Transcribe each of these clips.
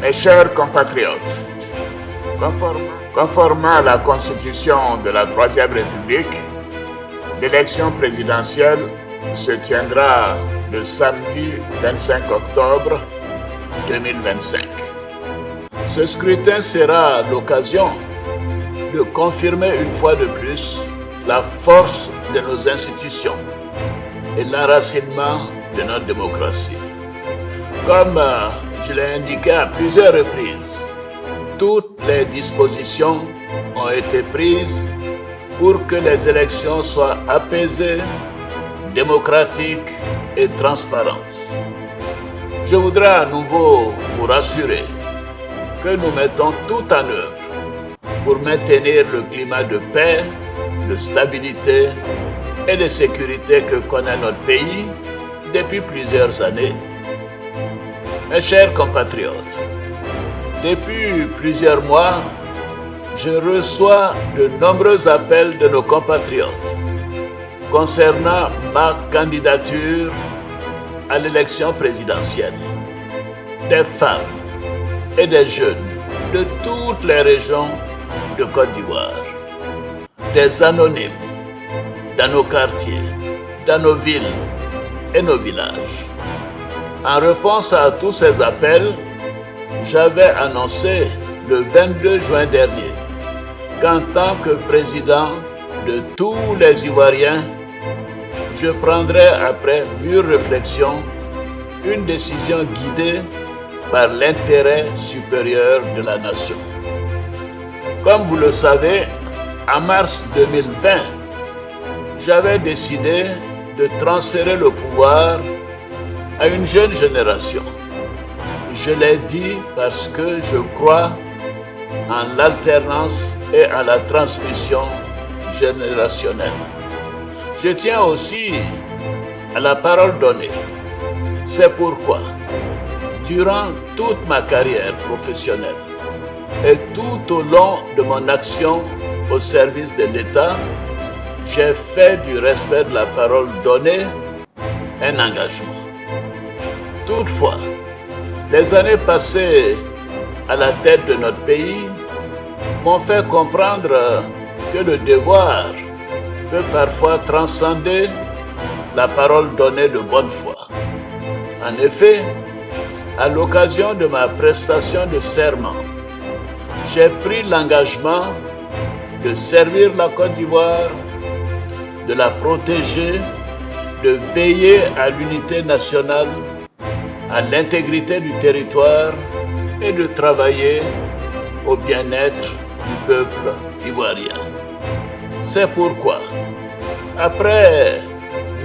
Mes chers compatriotes, conformément à la Constitution de la Troisième République, l'élection présidentielle se tiendra le samedi 25 octobre 2025. Ce scrutin sera l'occasion de confirmer une fois de plus la force de nos institutions et l'enracinement de notre démocratie. Comme je l'ai indiqué à plusieurs reprises, toutes les dispositions ont été prises pour que les élections soient apaisées, démocratiques et transparentes. Je voudrais à nouveau vous rassurer que nous mettons tout en œuvre pour maintenir le climat de paix, de stabilité et de sécurité que connaît notre pays depuis plusieurs années. Mes chers compatriotes, depuis plusieurs mois, je reçois de nombreux appels de nos compatriotes concernant ma candidature à l'élection présidentielle. Des femmes et des jeunes de toutes les régions de Côte d'Ivoire, des anonymes dans nos quartiers, dans nos villes et nos villages. En réponse à tous ces appels, j'avais annoncé le 22 juin dernier qu'en tant que président de tous les Ivoiriens, je prendrai après mûre réflexion une décision guidée par l'intérêt supérieur de la nation. Comme vous le savez, en mars 2020, j'avais décidé de transférer le pouvoir à une jeune génération. Je l'ai dit parce que je crois en l'alternance et à la transmission générationnelle. Je tiens aussi à la parole donnée. C'est pourquoi, durant toute ma carrière professionnelle et tout au long de mon action au service de l'État, j'ai fait du respect de la parole donnée un engagement. Toutefois, les années passées à la tête de notre pays m'ont fait comprendre que le devoir peut parfois transcender la parole donnée de bonne foi. En effet, à l'occasion de ma prestation de serment, j'ai pris l'engagement de servir la Côte d'Ivoire, de la protéger, de veiller à l'unité nationale, à l'intégrité du territoire et de travailler au bien-être du peuple ivoirien. C'est pourquoi, après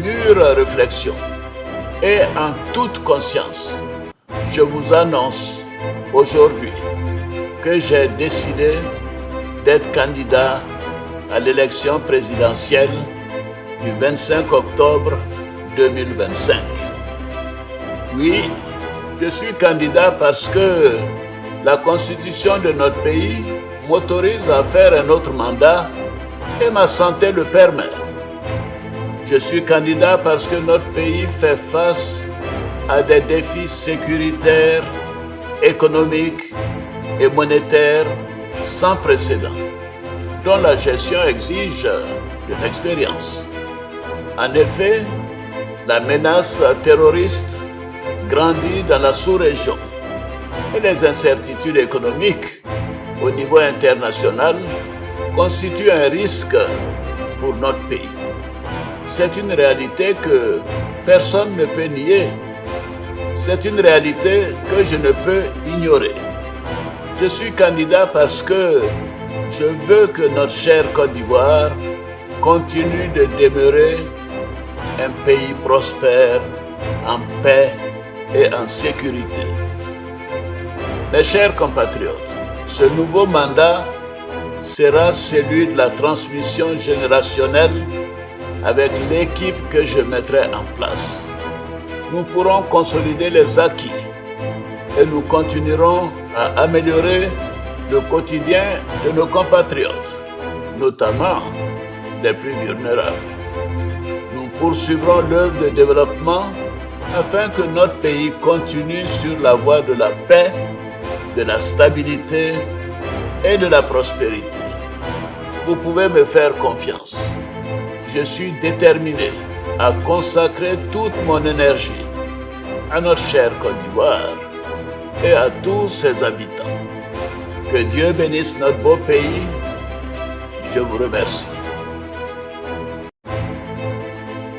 mûre réflexion et en toute conscience, je vous annonce aujourd'hui que j'ai décidé d'être candidat à l'élection présidentielle du 25 octobre 2025. Oui, je suis candidat parce que la constitution de notre pays m'autorise à faire un autre mandat et ma santé le permet. Je suis candidat parce que notre pays fait face à des défis sécuritaires, économiques et monétaires sans précédent, dont la gestion exige de l'expérience. En effet, la menace terroriste grandit dans la sous-région et les incertitudes économiques au niveau international constituent un risque pour notre pays. C'est une réalité que personne ne peut nier. C'est une réalité que je ne peux ignorer. Je suis candidat parce que je veux que notre chère Côte d'Ivoire continue de demeurer un pays prospère, en paix et en sécurité. Mes chers compatriotes, ce nouveau mandat sera celui de la transmission générationnelle avec l'équipe que je mettrai en place. Nous pourrons consolider les acquis et nous continuerons à améliorer le quotidien de nos compatriotes, notamment les plus vulnérables. Nous poursuivrons l'œuvre de développement afin que notre pays continue sur la voie de la paix, de la stabilité et de la prospérité. Vous pouvez me faire confiance. Je suis déterminé à consacrer toute mon énergie à notre chère Côte d'Ivoire et à tous ses habitants. Que Dieu bénisse notre beau pays. Je vous remercie.